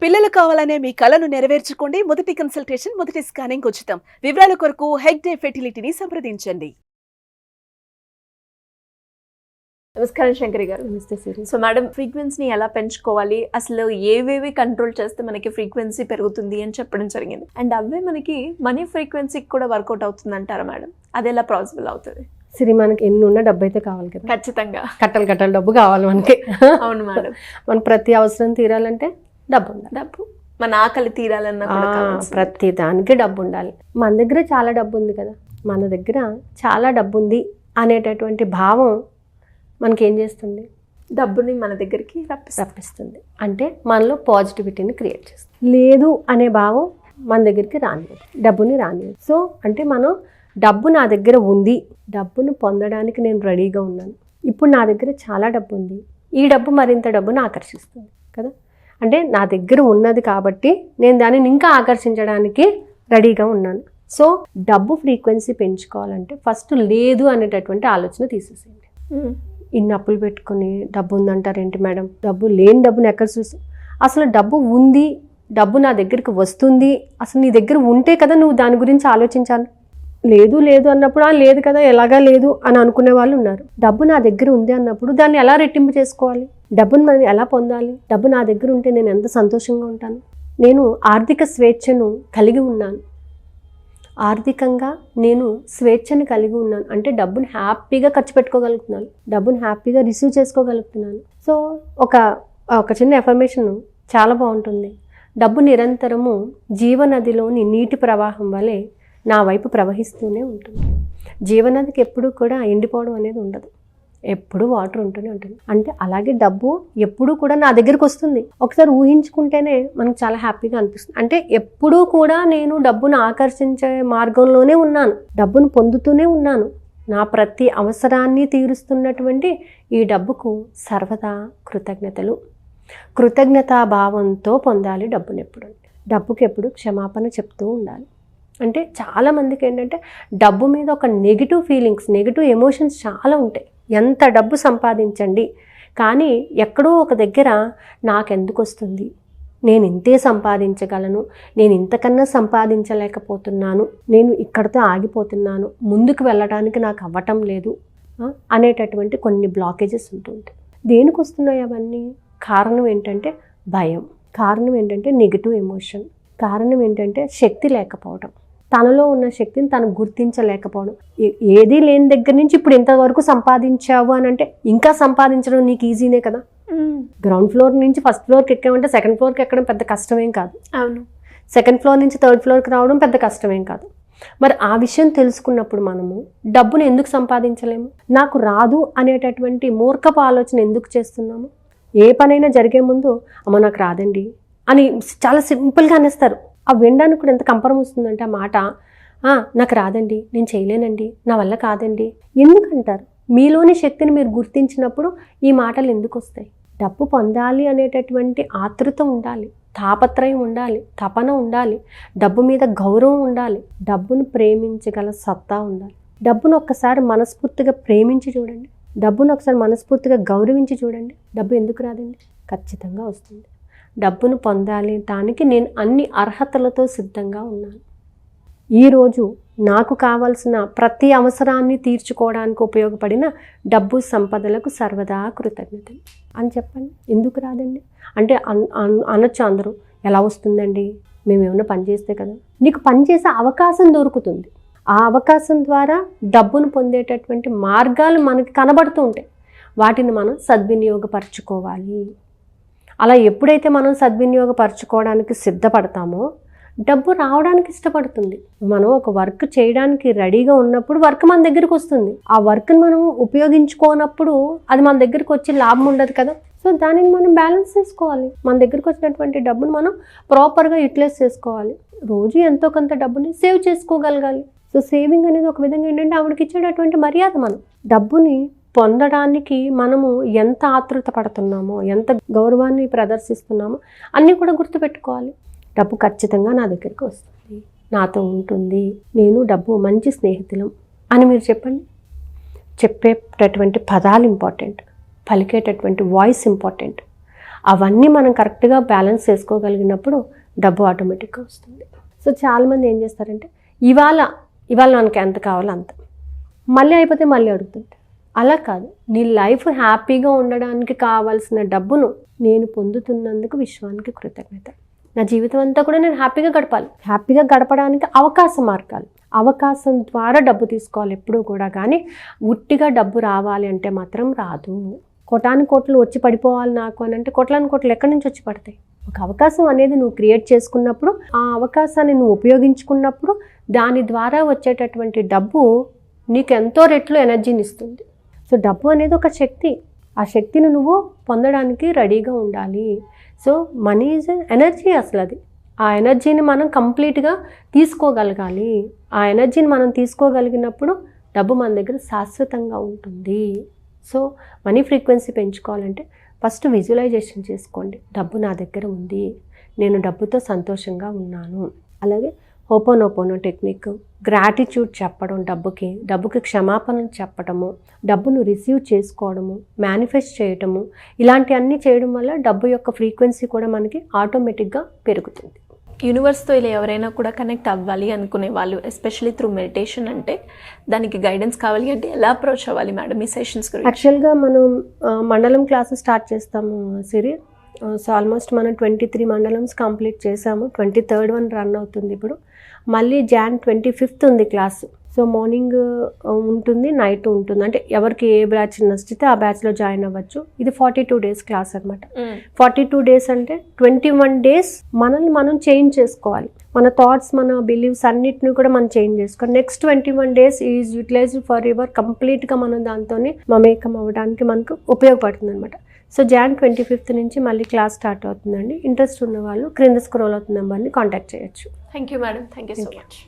పిల్లలు కావాలనే మీ కలను నెరవేర్చుకోండి. మొదటి కన్సల్టేషన్, మొదటి స్కానింగ్ ఉచితం. వివరాల కొరకు హెగ్డే ఫెర్టిలిటీని సంప్రదించండి. నమస్కారం శంకరి గారు. నమస్తే సిరి. సో మేడం, ఫ్రీక్వెన్సీని ఎలా పెంచుకోవాలి, అసలు ఏవేవి కంట్రోల్ చేస్తే మనకి ఫ్రీక్వెన్సీ పెరుగుతుంది అని చెప్పడం జరిగింది. అండ్ అవే మనకి మనీ ఫ్రీక్వెన్సీకి కూడా వర్కౌట్ అవుతుంది అంటారా మేడం? అది ఎలా పాసిబుల్ అవుతుంది? సిరి, మనకి ఎన్ని ఉన్నా డబ్బు అయితే కావాలి కదా. ఖచ్చితంగా కట్టలు డబ్బు కావాలి మనకి. అవును మేడం. మన ప్రతి అవసరం తీరాలంటే డబ్బు ఉండాలి. డబ్బు మన ఆకలి తీరాలన్నా కూడా కావాల్సింది. ప్రతి దానికి డబ్బు ఉండాలి. మన దగ్గర చాలా డబ్బు ఉంది కదా, మన దగ్గర చాలా డబ్బు ఉంది అనేటటువంటి భావం మనకేం చేస్తుంది? డబ్బుని మన దగ్గరికి రప్పిస్తుంది. అంటే మనలో పాజిటివిటీని క్రియేట్ చేస్తుంది. లేదు అనే భావం మన దగ్గరికి రానియదు, డబ్బుని రానియదు. సో అంటే మనం డబ్బు నా దగ్గర ఉంది, డబ్బును పొందడానికి నేను రెడీగా ఉన్నాను. ఇప్పుడు నా దగ్గర చాలా డబ్బు ఉంది, ఈ డబ్బు మరింత డబ్బును ఆకర్షిస్తుంది కదా. అంటే నా దగ్గర ఉన్నది కాబట్టి నేను దానిని ఇంకా ఆకర్షించడానికి రెడీగా ఉన్నాను. సో డబ్బు ఫ్రీక్వెన్సీ పెంచుకోవాలంటే ఫస్ట్ లేదు అనేటటువంటి ఆలోచన తీసేసేయండి. ఇన్ని అప్పులు పెట్టుకుని డబ్బు ఉందంటారు ఏంటి మేడం? డబ్బు లేని డబ్బుని ఎక్కడ చూసి? అసలు డబ్బు ఉంది, డబ్బు నా దగ్గరికి వస్తుంది, అసలు నీ దగ్గర ఉంటే కదా నువ్వు దాని గురించి ఆలోచించాలి. లేదు అన్నప్పుడు లేదు కదా, ఎలాగా లేదు అని అనుకునే వాళ్ళు ఉన్నారు. డబ్బు నా దగ్గర ఉంది అన్నప్పుడు దాన్ని ఎలా రెట్టింపు చేసుకోవాలి? డబ్బును మనం ఎలా పొందాలి? డబ్బు నా దగ్గర ఉంటే నేను ఎంత సంతోషంగా ఉంటాను. నేను ఆర్థిక స్వేచ్ఛను కలిగి ఉన్నాను, ఆర్థికంగా నేను స్వేచ్ఛను కలిగి ఉన్నాను అంటే డబ్బుని హ్యాపీగా ఖర్చు పెట్టుకోగలుగుతున్నాను, డబ్బుని హ్యాపీగా రిసీవ్ చేసుకోగలుగుతున్నాను. సో ఒక చిన్న ఎఫర్మేషన్ చాలా బాగుంటుంది. డబ్బు నిరంతరము జీవనదిలోని నీటి ప్రవాహం వలె నా వైపు ప్రవహిస్తూనే ఉంటుంది. జీవనదికి ఎప్పుడూ కూడా ఎండిపోవడం అనేది ఉండదు, ఎప్పుడు వాటర్ ఉంటూనే ఉంటుంది. అంటే అలాగే డబ్బు ఎప్పుడూ కూడా నా దగ్గరికి వస్తుంది. ఒకసారి ఊహించుకుంటేనే మనకు చాలా హ్యాపీగా అనిపిస్తుంది. అంటే ఎప్పుడూ కూడా నేను డబ్బును ఆకర్షించే మార్గంలోనే ఉన్నాను, డబ్బును పొందుతూనే ఉన్నాను. నా ప్రతి అవసరాన్ని తీరుస్తున్నటువంటి ఈ డబ్బుకు సర్వదా కృతజ్ఞతలు. కృతజ్ఞతాభావంతో పొందాలి డబ్బును. డబ్బుకి ఎప్పుడు క్షమాపణ చెప్తూ ఉండాలి. అంటే చాలామందికి ఏంటంటే డబ్బు మీద ఒక నెగిటివ్ ఫీలింగ్స్, నెగిటివ్ ఎమోషన్స్ చాలా ఉంటాయి. ఎంత డబ్బు సంపాదించండి కానీ ఎక్కడో ఒక దగ్గర నాకెందుకు వస్తుంది, నేను ఇంతే సంపాదించగలను, నేను ఇంతకన్నా సంపాదించలేకపోతున్నాను, నేను ఇక్కడితో ఆగిపోతున్నాను, ముందుకు వెళ్ళడానికి నాకు అవ్వటం లేదు అనేటటువంటి కొన్ని బ్లాకేజెస్ ఉంటుంటాయి. దేనికి వస్తున్నాయి అవన్నీ? కారణం ఏంటంటే భయం, కారణం ఏంటంటే నెగిటివ్ ఎమోషన్, కారణం ఏంటంటే శక్తి లేకపోవడం, తనలో ఉన్న శక్తిని తను గుర్తించలేకపోవడం. ఏదీ లేని దగ్గర నుంచి ఇప్పుడు ఇంతవరకు సంపాదించావు అని అంటే ఇంకా సంపాదించడం నీకు ఈజీనే కదా. గ్రౌండ్ ఫ్లోర్ నుంచి ఫస్ట్ ఫ్లోర్కి ఎక్కామంటే సెకండ్ ఫ్లోర్కి ఎక్కడం పెద్ద కష్టమేం కాదు. అవును. సెకండ్ ఫ్లోర్ నుంచి థర్డ్ ఫ్లోర్కి రావడం పెద్ద కష్టమేం కాదు. మరి ఆ విషయం తెలుసుకున్నప్పుడు మనము డబ్బును ఎందుకు సంపాదించలేము? నాకు రాదు అనేటటువంటి మూర్ఖపు ఆలోచన ఎందుకు చేస్తున్నాము? ఏ పనైనా జరిగే ముందు అమ్మ నాకు రాదండి అని చాలా సింపుల్గా అనేస్తారు. ఆ వినడానికి కూడా ఎంత కంపరం వస్తుందంటే ఆ మాట, నాకు రాదండి, నేను చేయలేనండి, నా వల్ల కాదండి ఎందుకంటారు? మీలోని శక్తిని మీరు గుర్తించినప్పుడు ఈ మాటలు ఎందుకు వస్తాయి? డబ్బు పొందాలి అనేటటువంటి ఆతృత ఉండాలి, తాపత్రయం ఉండాలి, తపన ఉండాలి, డబ్బు మీద గౌరవం ఉండాలి, డబ్బును ప్రేమించగల సత్తా ఉండాలి. డబ్బును ఒక్కసారి మనస్ఫూర్తిగా ప్రేమించి చూడండి, డబ్బును ఒకసారి మనస్ఫూర్తిగా గౌరవించి చూడండి, డబ్బు ఎందుకు రాదండి? ఖచ్చితంగా వస్తుంది. డబ్బును పొందాలి, దానికి నేను అన్ని అర్హతలతో సిద్ధంగా ఉన్నాను. ఈరోజు నాకు కావాల్సిన ప్రతి అవసరాన్ని తీర్చుకోవడానికి ఉపయోగపడిన డబ్బు సంపదలకు సర్వదా కృతజ్ఞతలు అని చెప్పండి. ఎందుకు రాదండి అంటే అనొచ్చు అందరూ, ఎలా వస్తుందండి, మేము ఏమైనా పని చేస్తే కదా. నీకు పనిచేసే అవకాశం దొరుకుతుంది. ఆ అవకాశం ద్వారా డబ్బును పొందేటటువంటి మార్గాలు మనకి కనబడుతూ ఉంటాయి. వాటిని మనం సద్వినియోగపరచుకోవాలి. అలా ఎప్పుడైతే మనం సద్వినియోగపరచుకోవడానికి సిద్ధపడతామో డబ్బు రావడానికి ఇష్టపడుతుంది. మనం ఒక వర్క్ చేయడానికి రెడీగా ఉన్నప్పుడు వర్క్ మన దగ్గరికి వస్తుంది. ఆ వర్క్ని మనం ఉపయోగించుకోనప్పుడు అది మన దగ్గరికి వచ్చి లాభం ఉండదు కదా. సో దానిని మనం బ్యాలెన్స్ చేసుకోవాలి. మన దగ్గరికి వచ్చినటువంటి డబ్బును మనం ప్రాపర్గా యూటిలైజ్ చేసుకోవాలి. రోజు ఎంతో కొంత డబ్బుని సేవ్ చేసుకోగలగాలి. సో సేవింగ్ అనేది ఒక విధంగా ఏంటంటే ఆవిడకి ఇచ్చేటటువంటి మర్యాద. మనం డబ్బుని పొందడానికి మనము ఎంత ఆతృత పడుతున్నామో, ఎంత గౌరవాన్ని ప్రదర్శిస్తున్నామో అన్నీ కూడా గుర్తుపెట్టుకోవాలి. డబ్బు ఖచ్చితంగా నా దగ్గరికి వస్తుంది, నాతో ఉంటుంది, నేను డబ్బు మంచి స్నేహితులం అని మీరు చెప్పండి. చెప్పేటటువంటి పదాలు ఇంపార్టెంట్, పలికేటటువంటి వాయిస్ ఇంపార్టెంట్. అవన్నీ మనం కరెక్ట్గా బ్యాలెన్స్ చేసుకోగలిగినప్పుడు డబ్బు ఆటోమేటిక్గా వస్తుంది. సో చాలామంది ఏం చేస్తారంటే ఇవాళ మనకి ఎంత కావాలో అంత, మళ్ళీ అయిపోతే మళ్ళీ అడుగుతుంటారు. అలా కాదు, నీ లైఫ్ హ్యాపీగా ఉండడానికి కావాల్సిన డబ్బును నేను పొందుతున్నందుకు విశ్వానికి కృతజ్ఞత. నా జీవితం అంతా కూడా నేను హ్యాపీగా గడపాలి. హ్యాపీగా గడపడానికి అవకాశ మార్గాలు, అవకాశం ద్వారా డబ్బు తీసుకోవాలి ఎప్పుడూ కూడా. కానీ ఉట్టిగా డబ్బు రావాలి అంటే మాత్రం రాదు. కోటాను కోట్లు వచ్చి పడిపోవాలి నాకు అని అంటే కోట్లాను కోట్లు ఎక్కడి నుంచి వచ్చి పడతాయి? ఒక అవకాశం అనేది నువ్వు క్రియేట్ చేసుకున్నప్పుడు, ఆ అవకాశాన్ని నువ్వు ఉపయోగించుకున్నప్పుడు దాని ద్వారా వచ్చేటటువంటి డబ్బు నీకు ఎంతో రెట్లు ఎనర్జీని ఇస్తుంది. సో డబ్బు అనేది ఒక శక్తి, ఆ శక్తిని నువ్వు పొందడానికి రెడీగా ఉండాలి. So money is energy. అసలు అది, ఆ ఎనర్జీని మనం కంప్లీట్గా తీసుకోగలగాలి. ఆ ఎనర్జీని మనం తీసుకోగలిగినప్పుడు డబ్బు మన దగ్గర శాశ్వతంగా ఉంటుంది. సో మనీ ఫ్రీక్వెన్సీ పెంచుకోవాలంటే ఫస్ట్ విజువలైజేషన్ చేసుకోండి. డబ్బు నా దగ్గర ఉంది, నేను డబ్బుతో సంతోషంగా ఉన్నాను. అలాగే హోపోనోపోనో టెక్నిక్, గ్రాటిట్యూడ్ చెప్పడం, డబ్బుకి క్షమాపణలు చెప్పడము, డబ్బును రిసీవ్ చేసుకోవడము, మేనిఫెస్ట్ చేయటము, ఇలాంటివన్నీ చేయడం వల్ల డబ్బు యొక్క ఫ్రీక్వెన్సీ కూడా మనకి ఆటోమేటిక్గా పెరుగుతుంది. యూనివర్స్తో ఇలా ఎవరైనా కూడా కనెక్ట్ అవ్వాలి అనుకునే వాళ్ళు, ఎస్పెషల్లీ త్రూ మెడిటేషన్, అంటే దానికి గైడెన్స్ కావాలి అంటే ఎలా అప్రోచ్ అవ్వాలి మేడం ఈ సెషన్స్ గురించి? యాక్చువల్గా మనం మండలం క్లాసెస్ స్టార్ట్ చేస్తాము సిరి. సో ఆల్మోస్ట్ మనం 23 మండలమ్స్ కంప్లీట్ చేసాము. 23rd వన్ రన్ అవుతుంది ఇప్పుడు. మళ్ళీ Jan 25th ఉంది క్లాసు. సో మార్నింగ్ ఉంటుంది, నైట్ ఉంటుంది. అంటే ఎవరికి ఏ బ్యాచ్ నచ్చితే ఆ బ్యాచ్లో జాయిన్ అవ్వచ్చు. ఇది 42 days క్లాస్ అనమాట. 42 days అంటే 21 days మనల్ని మనం చేంజ్ చేసుకోవాలి. మన థాట్స్, మన బిలీవ్స్ అన్నిటిని కూడా మనం చేంజ్ చేసుకోవాలి. Next 21 days is utilised for ever. కంప్లీట్గా మనం దాంతో మమేకం అవ్వడానికి మనకు ఉపయోగపడుతుంది అనమాట. సో Jan 25th నుంచి మళ్ళీ క్లాస్ స్టార్ట్ అవుతుందండి. ఇంట్రెస్ట్ ఉన్న వాళ్ళు క్రింద స్క్రోల్ అవుతున్న నెంబర్ని కాంటాక్ట్ చేయొచ్చు. Thank you madam, thank you so much.